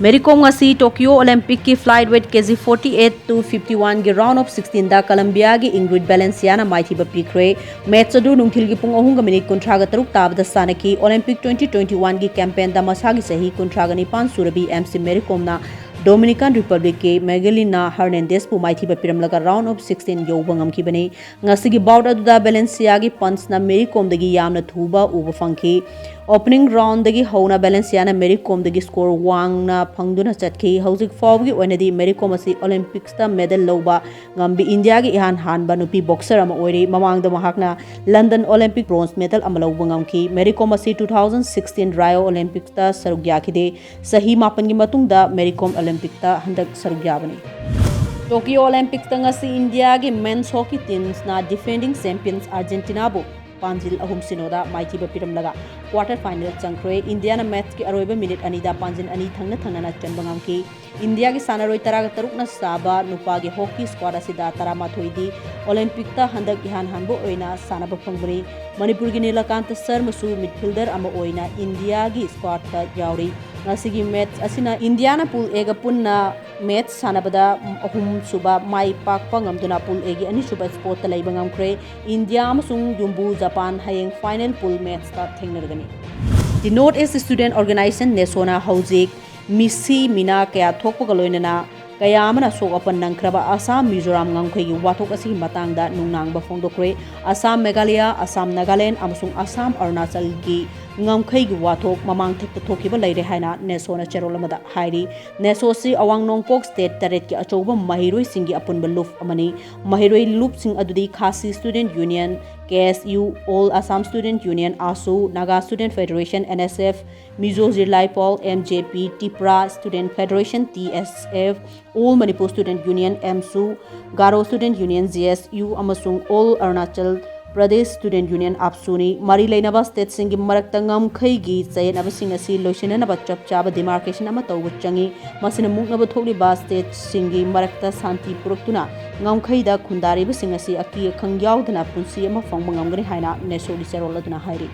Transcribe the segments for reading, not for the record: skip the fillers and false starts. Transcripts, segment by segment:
Mary Kom ngasi Tokyo Olympic ki flight weight kg 48 to 51 gi round of 16 da Colombia gi Ingrid Valenciana maithiba pikre match adu nungthil gi pung 3 minute kontraga taruk tabada sanaki Olympic 2021 gi campaign da masagi sahi kontraga ni 5 surabi MC Mary Kom na Dominican Republic ke Magdalena Hernandez pu maithiba piramlaga round of 16 yobangam ki bani ngasi gi bout adu da Valencia gi punch na Mary Kom dagi yamna thuba uba fangki opening round dagi hona Valenciana Mary Kom dagi score wang na phangduna chatki hauzik fawgi oinadi Mary Kom asi Olympics ta medal loba ngambi India gi ihan hanba nupi boxer ama oiri mamang da mahakna London Olympic bronze medal ama loba ngamki Mary Kom asi 2016 Rio Olympics ta saruk yakhide sahi mapan gi matung da Mary Kom Olympic ta handak saruk yabani Tokyo Olympics ta ngasi India gi men's hockey teams na defending champions Argentina bu Panjil ahum sinoda maithiba piramlaga quarter final changkre India na match ki aroiba minute anida Panjil ani thangna na chanbangam ki India gi sanaroi taraga taruk na saba nupa gi hockey squad asida tarama thoidi Olympic ta handak ihan hanbo oina sanaba phangbri Manipur gi Nilakanta Sarmasu midfielder ama oina India gi squad ta yauri ngasigi match asina Indiana pool ega punna match sanabada ahum suba mai pak pangamduna pool egi ani suba sport ta leiba ngamkre India amasung Yumbu Japan hayeng final pool match ta thengnergani The North East Student Organization Nesona Hojik Misi Mina kaya thokpa galoinana kaya amana sok apan nangkraba Assam Mizoram ngangkhoi gi wathok asi matangda nungnang ba phongdokre Assam Meghalaya Assam Nagaland amasung Assam Arunachal gi ngamkhai gi wathok mamang thek thokiba leire haina Nesona cherolamada hairi Nesosi awang nongpok state taret ki achoba mahiroi singi apunba luf amani mahiroi lup sing adudi Khasi Student Union KSU All Assam Student Union ASU Naga Student Federation NSF Mizo Zirlaipol MJP Tipra Student Federation TSF All Manipur Student Union MSU Garo Student Union GSU amasung All Arunachal Pradesh Student Union APSUNI Mari Lainaba State Singi Maraktangam Khaigi Zayn Abasing asi Loishana Bachap Chaba demarcation ama tawbu changi masina muknaba thokli ba state singi marakta santi puruktuna ngam khaida khundari ba singasi aki khangyaw dana punsi ama fangmangam gani haina nesoli serola duna hairi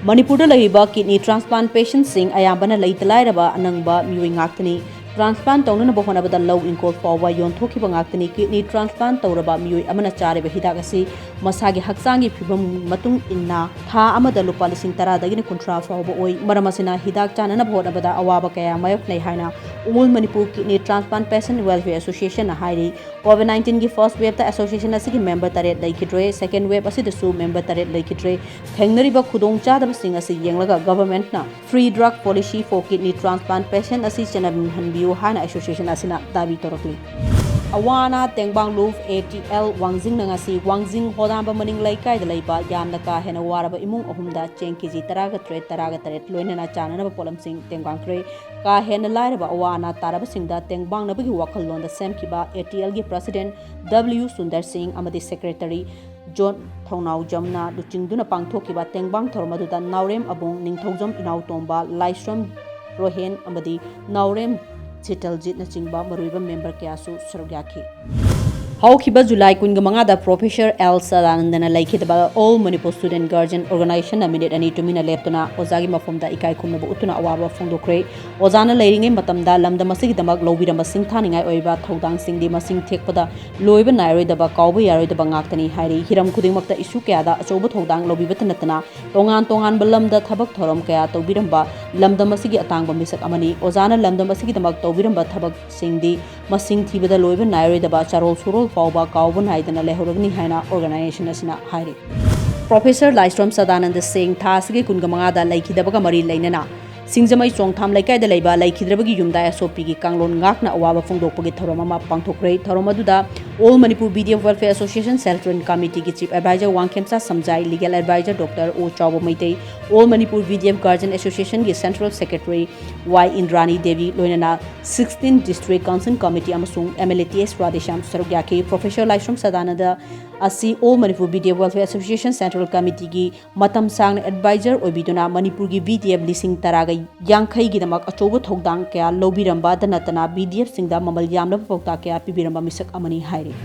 Manipur da laiba kidney transplant patients sing ayambana leitalai raba anangba miwi ngaktani transplant tawna ba hona bada low in court forwa yon thoki ba ngaktani kidney transplant tawraba miwi amana chare ba hidak asi masagi haksangi phibam matung inna tha amada lupa lising tara dagini kontra fawba oi maramasina hidak chana na bhona bada awaba kaya mayok nei haina All Manipur Kidney Transplant Patient Welfare Association na hairi COVID-19 gi first wave ta association asigi member taret laikidre second wave asi dasu member taret laikidre thengnari ba khudong cha da sing asi yenglaga government na free drug policy for kidney transplant patient asi chanam hanbiu hana association asina dabi torokli Awana Tengbang Luf ATL Wangjing nangasi Wangjing Hodamba Maning Laikai the Laiba Yamnaka Hena Waraba Imung Ohumda Chen Kiji Taraga Taret Loinana Chana Polam Sing Tengbang Kre Ka Hena Lairaba Awana Taraba Singda Tengbang Nabagi Wakal on the Sam Kiba ATL gi President W Sundar Singh Amadi Secretary John Thonau Jamna Luchingduna Pangthokiba Tengbang Thormaduda Naurem Abong Ningthojam Inau Tomba Laisram Rohen Amadi Naurem Chitaljit na chingba maruiba member kyasu sarugyakhi Haukiba July kun gamanga da Professor L Sadanandana laikhidaba All Manipur Student Guardian Organization na minute ani tumina leptuna ozagi mafumda ikai khumnaba utuna awaba phongdokre ozana leiringe matamda lamda masigi damak lobira masing thaningai oiba thodang singdi masing thekpada loiba nairoi daba kauba yaroi daba ngaktani hairi hiram khudingmakta issue kaya da achoba thodang lobiba tanatana tongan balamda thabak thoram kaya tobiramba lamda masigi atangba misak amani ozana lamda masigi damak tobiramba thabak singdi masing thibada loiba nairoi daba charol surol Fauba Kaubun Haidana Lehuragni Haina organization asina hairi Professor Laistrom Sadanand Singh Thasgi Kungamada Laiki Dabaga Mari Lainana Singzamai Chongtham Laikai the Laiba Laikidrabagi Yumda Sopi Kanglon Ngakna Awaba Fungdopagi Tharoma Pangtokre Tharomaduda All Manipur BDF Welfare Association Self-Run Committee ki Chief Advisor Wangkemsa Samjai Legal Advisor Dr. O Chawba Maitei All Manipur BDF Guardian Association ki Central Secretary Y Indrani Devi Loinana 16 District Council Committee amasung MLATS Radesham Sarugyaki Professor Laistrom Sadananda asi All Manipur BDF Welfare Association Central Committee ki matam sang advisor obiduna Manipur ki BDF lising taraga yangkhai gi damak achoba thodang kya lobiramba danatana BDF singda mamal yamna pokta kya pibiramba misak amani hairi